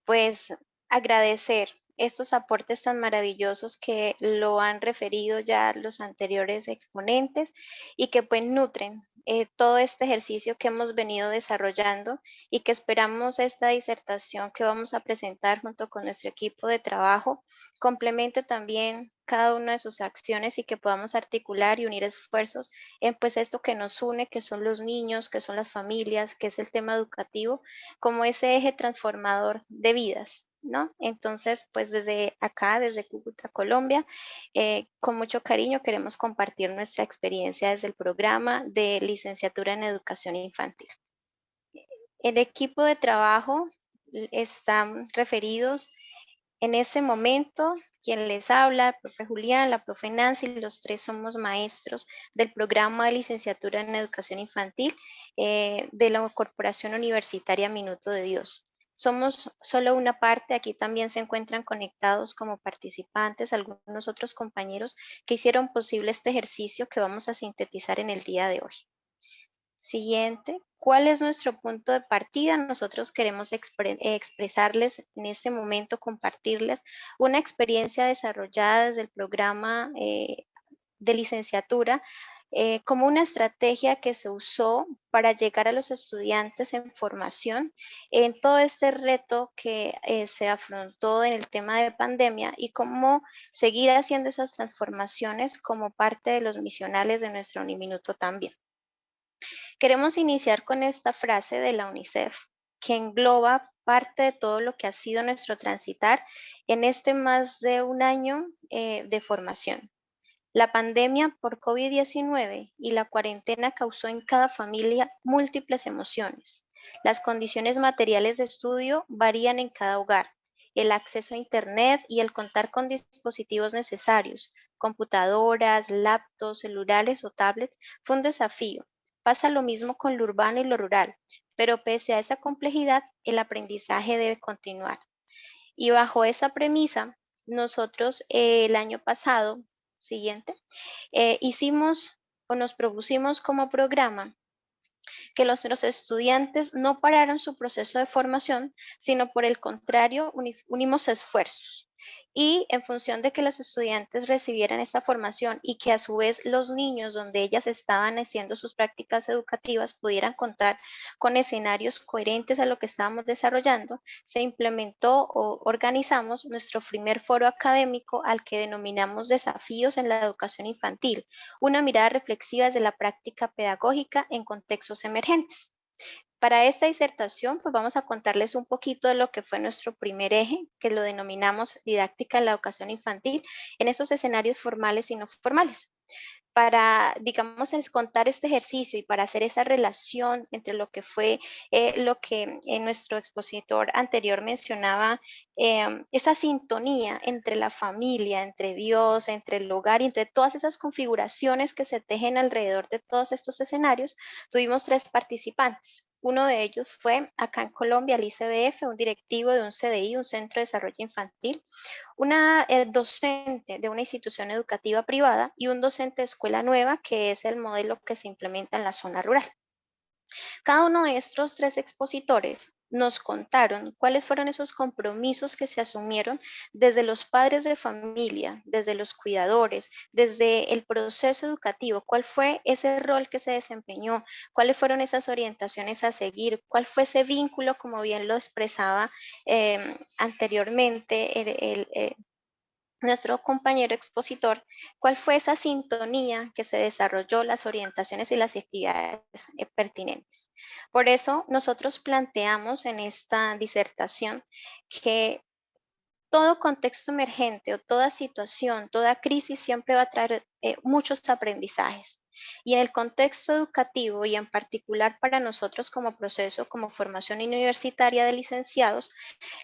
pues, agradecer estos aportes tan maravillosos que lo han referido ya los anteriores exponentes y que pues nutren todo este ejercicio que hemos venido desarrollando y que esperamos esta disertación que vamos a presentar junto con nuestro equipo de trabajo complemente también cada una de sus acciones y que podamos articular y unir esfuerzos en pues esto que nos une, que son los niños, que son las familias, que es el tema educativo, como ese eje transformador de vidas, ¿no? Entonces, pues desde acá, desde Cúcuta, Colombia, con mucho cariño queremos compartir nuestra experiencia desde el programa de licenciatura en educación infantil. El equipo de trabajo están referidos en ese momento. Quien les habla, el profe Julián, la profe Nancy, los tres somos maestros del programa de licenciatura en educación infantil de la Corporación Universitaria Minuto de Dios. Somos solo una parte, aquí también se encuentran conectados como participantes algunos otros compañeros que hicieron posible este ejercicio que vamos a sintetizar en el día de hoy. Siguiente, ¿cuál es nuestro punto de partida? Nosotros queremos expresarles en este momento, compartirles una experiencia desarrollada desde el programa de licenciatura como una estrategia que se usó para llegar a los estudiantes en formación en todo este reto que se afrontó en el tema de pandemia y cómo seguir haciendo esas transformaciones como parte de los misionales de nuestro Uniminuto también. Queremos iniciar con esta frase de la UNICEF, que engloba parte de todo lo que ha sido nuestro transitar en este más de un año de formación. La pandemia por COVID-19 y la cuarentena causó en cada familia múltiples emociones. Las condiciones materiales de estudio varían en cada hogar. El acceso a Internet y el contar con dispositivos necesarios, computadoras, laptops, celulares o tablets, fue un desafío. Pasa lo mismo con lo urbano y lo rural, pero pese a esa complejidad, el aprendizaje debe continuar. Y bajo esa premisa, nosotros el año pasado, siguiente, hicimos o nos propusimos como programa que nuestros estudiantes no pararan su proceso de formación, sino por el contrario, unimos esfuerzos. Y en función de que los estudiantes recibieran esta formación y que a su vez los niños donde ellas estaban haciendo sus prácticas educativas pudieran contar con escenarios coherentes a lo que estábamos desarrollando, se implementó o organizamos nuestro primer foro académico al que denominamos Desafíos en la Educación Infantil, una mirada reflexiva desde la práctica pedagógica en contextos emergentes. Para esta disertación, pues vamos a contarles un poquito de lo que fue nuestro primer eje, que lo denominamos didáctica en la educación infantil, en esos escenarios formales y no formales. Para, digamos, contar este ejercicio y para hacer esa relación entre lo que fue lo que nuestro expositor anterior mencionaba, esa sintonía entre la familia, entre Dios, entre el hogar, entre todas esas configuraciones que se tejen alrededor de todos estos escenarios, tuvimos 3 participantes. Uno de ellos fue acá en Colombia, el ICBF, un directivo de un CDI, un Centro de Desarrollo Infantil, una docente de una institución educativa privada y un docente de escuela nueva, que es el modelo que se implementa en la zona rural. Cada uno de estos 3 expositores nos contaron cuáles fueron esos compromisos que se asumieron desde los padres de familia, desde los cuidadores, desde el proceso educativo, cuál fue ese rol que se desempeñó, cuáles fueron esas orientaciones a seguir, cuál fue ese vínculo, como bien lo expresaba anteriormente nuestro compañero expositor, cuál fue esa sintonía que se desarrolló, las orientaciones y las actividades pertinentes. Por eso nosotros planteamos en esta disertación que todo contexto emergente o toda situación, toda crisis siempre va a traer muchos aprendizajes. Y en el contexto educativo y en particular para nosotros como proceso, como formación universitaria de licenciados,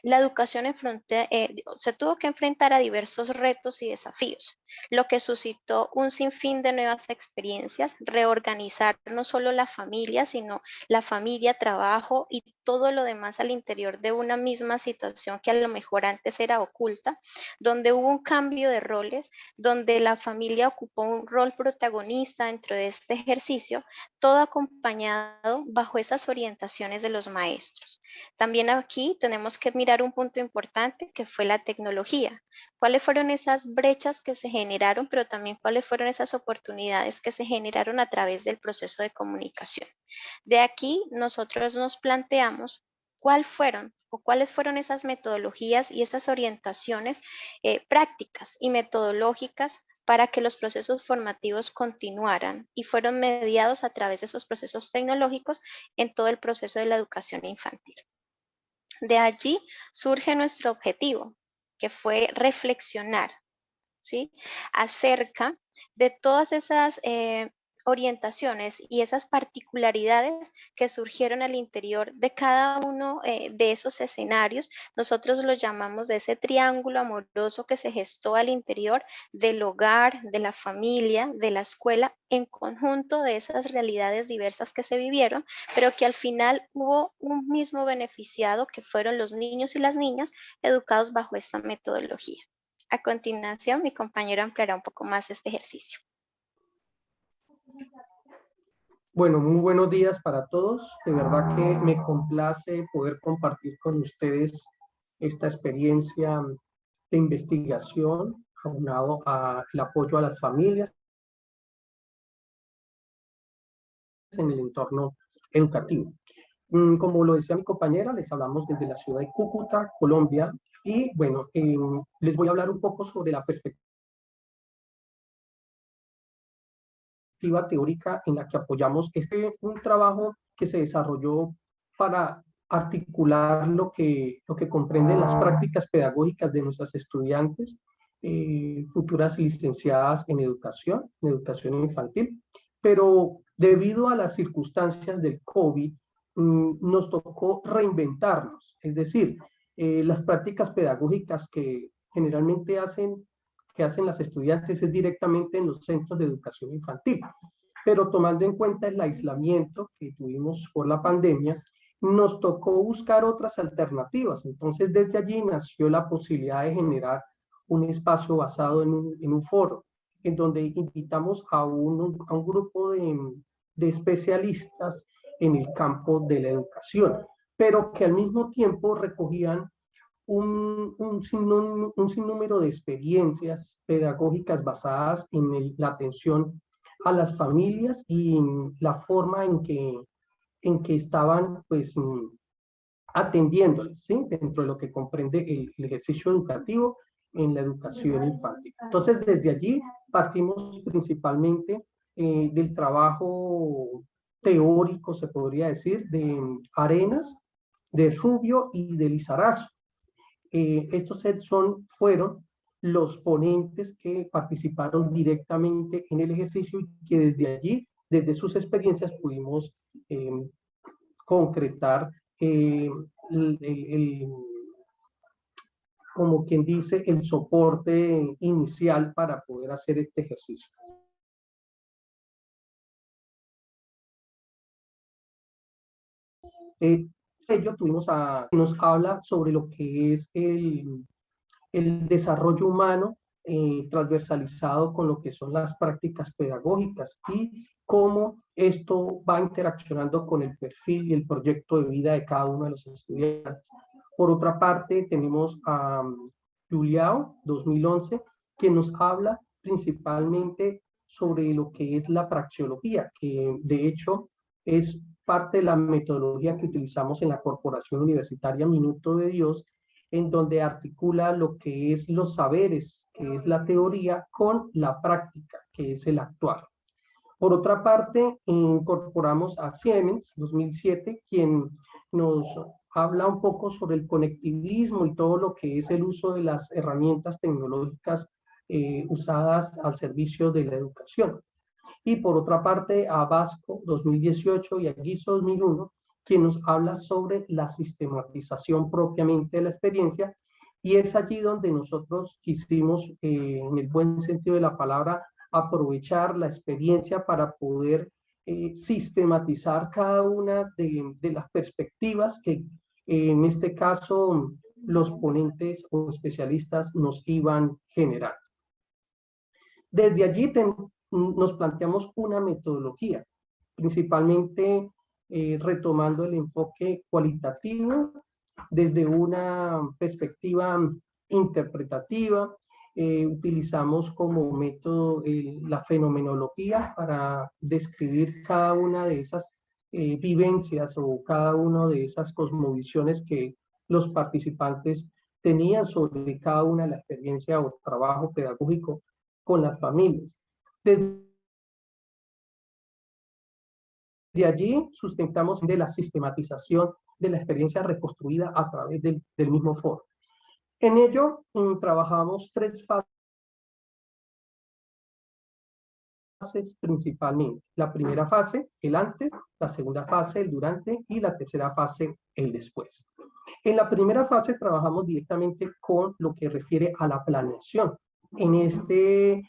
la educación se tuvo que enfrentar a diversos retos y desafíos, lo que suscitó un sinfín de nuevas experiencias, reorganizar no solo la familia, sino la familia, trabajo y todo lo demás al interior de una misma situación que a lo mejor antes era oculta, donde hubo un cambio de roles, donde la familia ocupó un rol protagonista dentro de este ejercicio, todo acompañado bajo esas orientaciones de los maestros. También aquí tenemos que mirar un punto importante que fue la tecnología. ¿Cuáles fueron esas brechas que se generaron, pero también cuáles fueron esas oportunidades que se generaron a través del proceso de comunicación? De aquí nosotros nos planteamos cuáles fueron esas metodologías y esas orientaciones prácticas y metodológicas para que los procesos formativos continuaran y fueron mediados a través de esos procesos tecnológicos en todo el proceso de la educación infantil. De allí surge nuestro objetivo, que fue reflexionar, ¿sí?, acerca de todas esas orientaciones y esas particularidades que surgieron al interior de cada uno de esos escenarios. Nosotros lo llamamos de ese triángulo amoroso que se gestó al interior del hogar, de la familia, de la escuela, en conjunto de esas realidades diversas que se vivieron, pero que al final hubo un mismo beneficiado, que fueron los niños y las niñas educados bajo esta metodología. A continuación, mi compañero ampliará un poco más este ejercicio. Bueno, muy buenos días para todos. De verdad que me complace poder compartir con ustedes esta experiencia de investigación aunado al apoyo a las familias en el entorno educativo. Como lo decía mi compañera, les hablamos desde la ciudad de Cúcuta, Colombia, y bueno, les voy a hablar un poco sobre la perspectiva teórica en la que apoyamos un trabajo que se desarrolló para articular lo que comprenden las prácticas pedagógicas de nuestras estudiantes, futuras licenciadas en educación infantil, pero debido a las circunstancias del COVID, nos tocó reinventarnos, es decir, las prácticas pedagógicas que generalmente hacen las estudiantes es directamente en los centros de educación infantil. Pero tomando en cuenta el aislamiento que tuvimos por la pandemia, nos tocó buscar otras alternativas. Entonces, desde allí nació la posibilidad de generar un espacio basado en un foro, en donde invitamos a un grupo de especialistas en el campo de la educación, pero que al mismo tiempo recogían un sinnúmero de experiencias pedagógicas basadas en la atención a las familias y en la forma en que estaban pues atendiéndoles, ¿sí?, dentro de lo que comprende el ejercicio educativo en la educación infantil. Entonces, desde allí partimos principalmente del trabajo teórico, se podría decir, de Arenas, de Rubio y de Lizarazo. Estos fueron los ponentes que participaron directamente en el ejercicio y que desde allí, desde sus experiencias, pudimos concretar como quien dice, el soporte inicial para poder hacer este ejercicio. Ello nos habla sobre lo que es el desarrollo humano transversalizado con lo que son las prácticas pedagógicas y cómo esto va interaccionando con el perfil y el proyecto de vida de cada uno de los estudiantes. Por otra parte, tenemos a Juliao, 2011, que nos habla principalmente sobre lo que es la praxeología, que de hecho es parte de la metodología que utilizamos en la Corporación Universitaria Minuto de Dios, en donde articula lo que es los saberes, que es la teoría, con la práctica, que es el actuar. Por otra parte, incorporamos a Siemens, 2007, quien nos habla un poco sobre el conectivismo y todo lo que es el uso de las herramientas tecnológicas usadas al servicio de la educación. Y por otra parte, a Vasco, 2018, y a Guizo, 2001, quien nos habla sobre la sistematización propiamente de la experiencia, y es allí donde nosotros quisimos, en el buen sentido de la palabra, aprovechar la experiencia para poder sistematizar cada una de las perspectivas que en este caso los ponentes o especialistas nos iban generando. Desde allí nos planteamos una metodología, principalmente retomando el enfoque cualitativo desde una perspectiva interpretativa. Utilizamos como método la fenomenología para describir cada una de esas vivencias o cada una de esas cosmovisiones que los participantes tenían sobre cada una de la experiencia o trabajo pedagógico con las familias. De allí sustentamos de la sistematización de la experiencia reconstruida a través del mismo foro. En ello trabajamos tres fases principalmente. La primera fase, el antes, la segunda fase, el durante, y la tercera fase, el después. En la primera fase trabajamos directamente con lo que refiere a la planeación. En este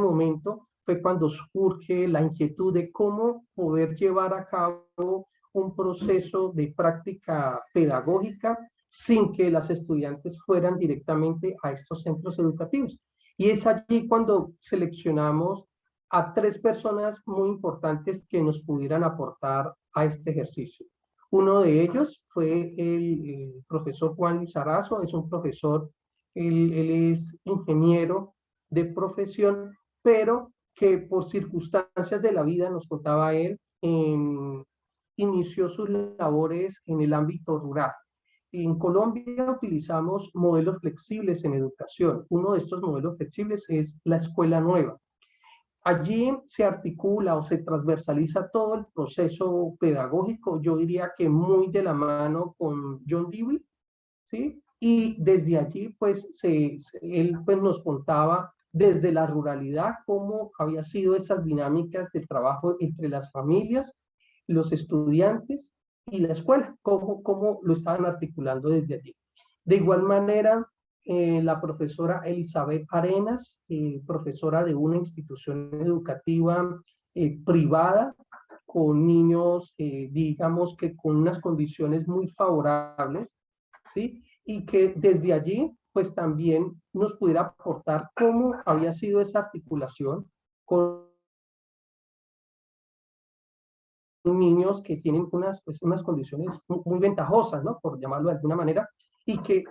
momento fue cuando surge la inquietud de cómo poder llevar a cabo un proceso de práctica pedagógica sin que las estudiantes fueran directamente a estos centros educativos. Y es allí cuando seleccionamos a tres personas muy importantes que nos pudieran aportar a este ejercicio. Uno de ellos fue el profesor Juan Lizarazo, es un profesor, él es ingeniero de profesión, pero que por circunstancias de la vida, nos contaba él, inició sus labores en el ámbito rural. En Colombia utilizamos modelos flexibles en educación. Uno de estos modelos flexibles es la escuela nueva. Allí se articula o se transversaliza todo el proceso pedagógico, yo diría que muy de la mano con John Dewey, ¿sí? Y desde allí, pues, él pues, nos contaba desde la ruralidad cómo había sido esas dinámicas de trabajo entre las familias, los estudiantes y la escuela, cómo lo estaban articulando desde allí. De igual manera, la profesora Elizabeth Arenas, profesora de una institución educativa privada, con niños, digamos que con unas condiciones muy favorables, ¿sí? Y que desde allí, pues también nos pudiera aportar cómo había sido esa articulación con niños que tienen unas condiciones muy ventajosas, ¿no? Por llamarlo de alguna manera, y que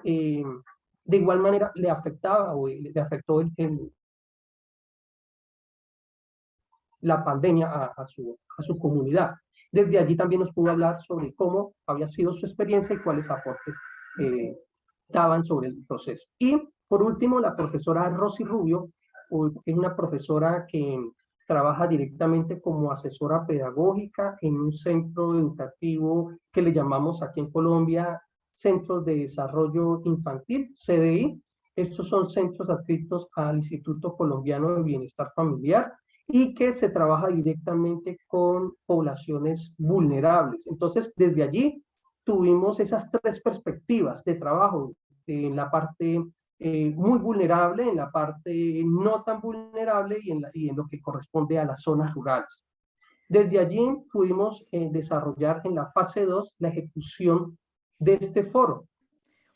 de igual manera le afectaba o le afectó la pandemia a su comunidad. Desde allí también nos pudo hablar sobre cómo había sido su experiencia y cuáles aportes daban sobre el proceso. Y por último, la profesora Rosy Rubio, es una profesora que trabaja directamente como asesora pedagógica en un centro educativo que le llamamos aquí en Colombia Centros de Desarrollo Infantil, CDI. Estos son centros adscritos al Instituto Colombiano de Bienestar Familiar y que se trabaja directamente con poblaciones vulnerables. Entonces, desde allí tuvimos esas tres perspectivas de trabajo, en la parte muy vulnerable, en la parte no tan vulnerable y en lo que corresponde a las zonas rurales. Desde allí pudimos desarrollar en la fase 2 la ejecución de este foro.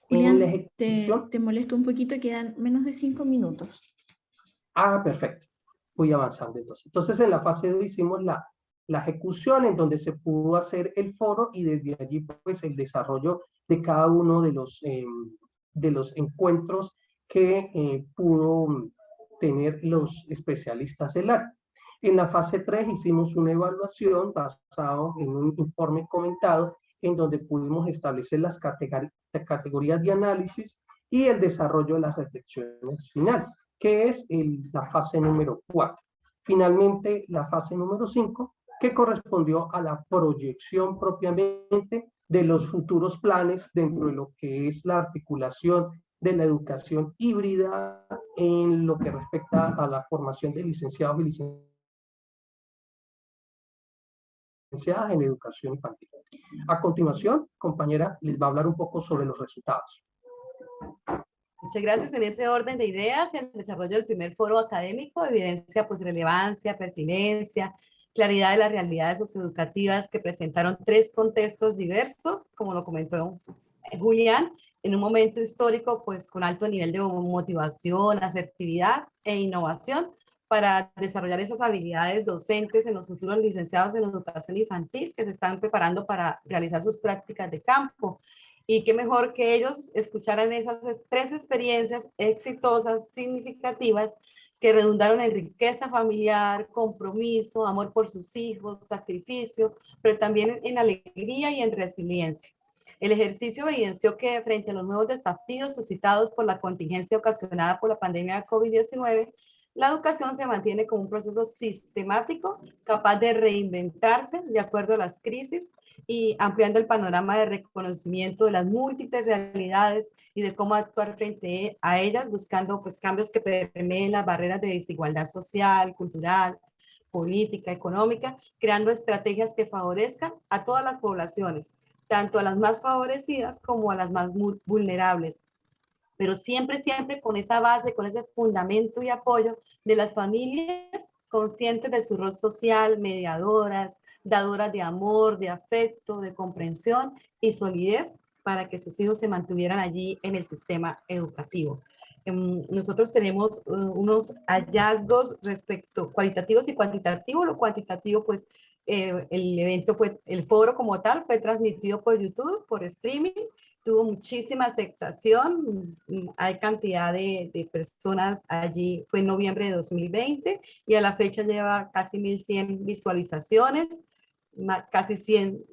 Julián, la ejecución. te molesto un poquito, quedan menos de 5 minutos. Perfecto. Voy avanzando entonces. Entonces, en la fase 2 hicimos la ejecución, en donde se pudo hacer el foro, y desde allí, pues, el desarrollo de cada uno de los encuentros que pudo tener los especialistas del área. En la fase 3 hicimos una evaluación basado en un informe comentado, en donde pudimos establecer las categorías de análisis y el desarrollo de las reflexiones finales, que es la fase número 4. Finalmente, la fase número 5, que correspondió a la proyección propiamente de los futuros planes dentro de lo que es la articulación de la educación híbrida en lo que respecta a la formación de licenciados y licenciadas en educación infantil. A continuación, compañera, les va a hablar un poco sobre los resultados. Muchas gracias. En ese orden de ideas, el desarrollo del primer foro académico evidencia pues relevancia, pertinencia, claridad de las realidades socioeducativas que presentaron 3 contextos diversos, como lo comentó Julián, en un momento histórico pues con alto nivel de motivación, asertividad e innovación para desarrollar esas habilidades docentes en los futuros licenciados en educación infantil que se están preparando para realizar sus prácticas de campo. Y qué mejor que ellos escucharan esas 3 experiencias exitosas, significativas, que redundaron en riqueza familiar, compromiso, amor por sus hijos, sacrificio, pero también en alegría y en resiliencia. El ejercicio evidenció que frente a los nuevos desafíos suscitados por la contingencia ocasionada por la pandemia de COVID-19, la educación se mantiene como un proceso sistemático, capaz de reinventarse de acuerdo a las crisis y ampliando el panorama de reconocimiento de las múltiples realidades y de cómo actuar frente a ellas, buscando pues cambios que permeen las barreras de desigualdad social, cultural, política, económica, creando estrategias que favorezcan a todas las poblaciones, tanto a las más favorecidas como a las más vulnerables, pero siempre, siempre con esa base, con ese fundamento y apoyo de las familias conscientes de su rol social, mediadoras, dadoras de amor, de afecto, de comprensión y solidez para que sus hijos se mantuvieran allí en el sistema educativo. Nosotros tenemos unos hallazgos respecto cualitativos y cuantitativos. Lo cuantitativo, pues, el evento el foro como tal fue transmitido por YouTube, por streaming, tuvo muchísima aceptación, hay cantidad de personas allí, fue en noviembre de 2020 y a la fecha lleva casi 1.100 visualizaciones, casi 100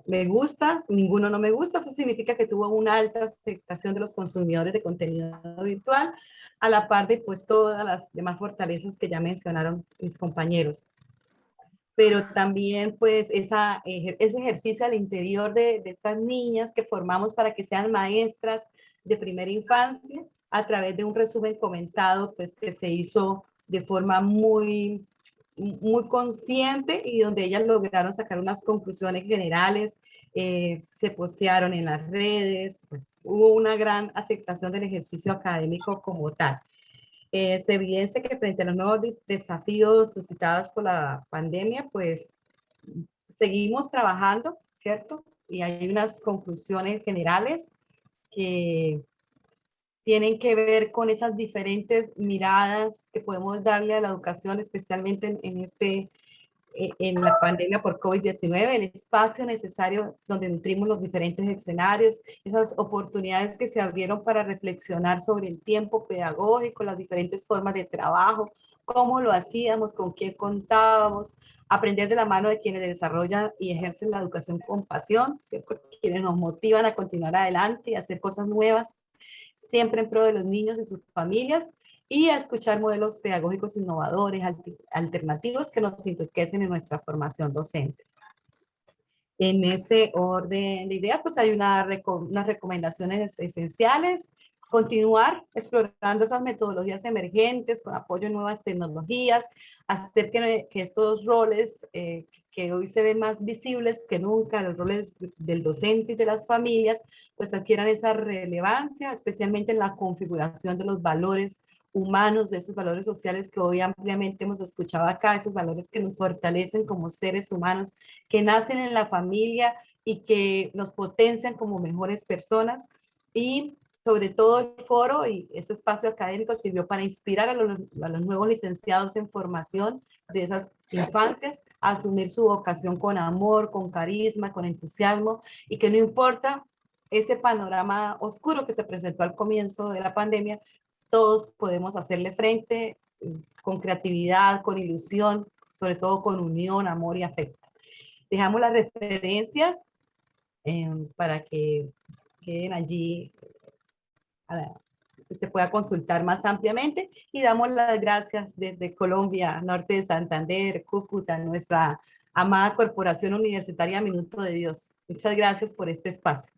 me gusta, ninguno no me gusta, eso significa que tuvo una alta aceptación de los consumidores de contenido virtual, a la par de pues todas las demás fortalezas que ya mencionaron mis compañeros. Pero también pues ese ejercicio al interior de estas niñas que formamos para que sean maestras de primera infancia a través de un resumen comentado pues que se hizo de forma muy consciente y donde ellas lograron sacar unas conclusiones generales, se postearon en las redes, pues, hubo una gran aceptación del ejercicio académico como tal. Se evidencia que frente a los nuevos desafíos suscitados por la pandemia, pues seguimos trabajando, ¿cierto? Y hay unas conclusiones generales que tienen que ver con esas diferentes miradas que podemos darle a la educación, especialmente en la pandemia por COVID-19, el espacio necesario donde nutrimos los diferentes escenarios, esas oportunidades que se abrieron para reflexionar sobre el tiempo pedagógico, las diferentes formas de trabajo, cómo lo hacíamos, con quién contábamos, aprender de la mano de quienes desarrollan y ejercen la educación con pasión, ¿cierto? Quienes nos motivan a continuar adelante y a hacer cosas nuevas, siempre en pro de los niños y sus familias, y a escuchar modelos pedagógicos innovadores, alternativos que nos enriquecen en nuestra formación docente. En ese orden de ideas, pues hay unas recomendaciones esenciales: continuar explorando esas metodologías emergentes con apoyo en nuevas tecnologías, hacer que estos roles que hoy se ven más visibles que nunca, los roles del docente y de las familias, pues adquieran esa relevancia, especialmente en la configuración de los valores humanos, de esos valores sociales que hoy ampliamente hemos escuchado acá, esos valores que nos fortalecen como seres humanos, que nacen en la familia y que nos potencian como mejores personas. y sobre todo el foro y ese espacio académico sirvió para inspirar a los nuevos licenciados en formación de esas infancias a asumir su vocación con amor, con carisma, con entusiasmo, y que no importa ese panorama oscuro que se presentó al comienzo de la pandemia, todos podemos hacerle frente con creatividad, con ilusión, sobre todo con unión, amor y afecto. Dejamos las referencias para que queden allí, que se pueda consultar más ampliamente, y damos las gracias desde Colombia, norte de Santander, Cúcuta, nuestra amada Corporación Universitaria Minuto de Dios. Muchas gracias por este espacio.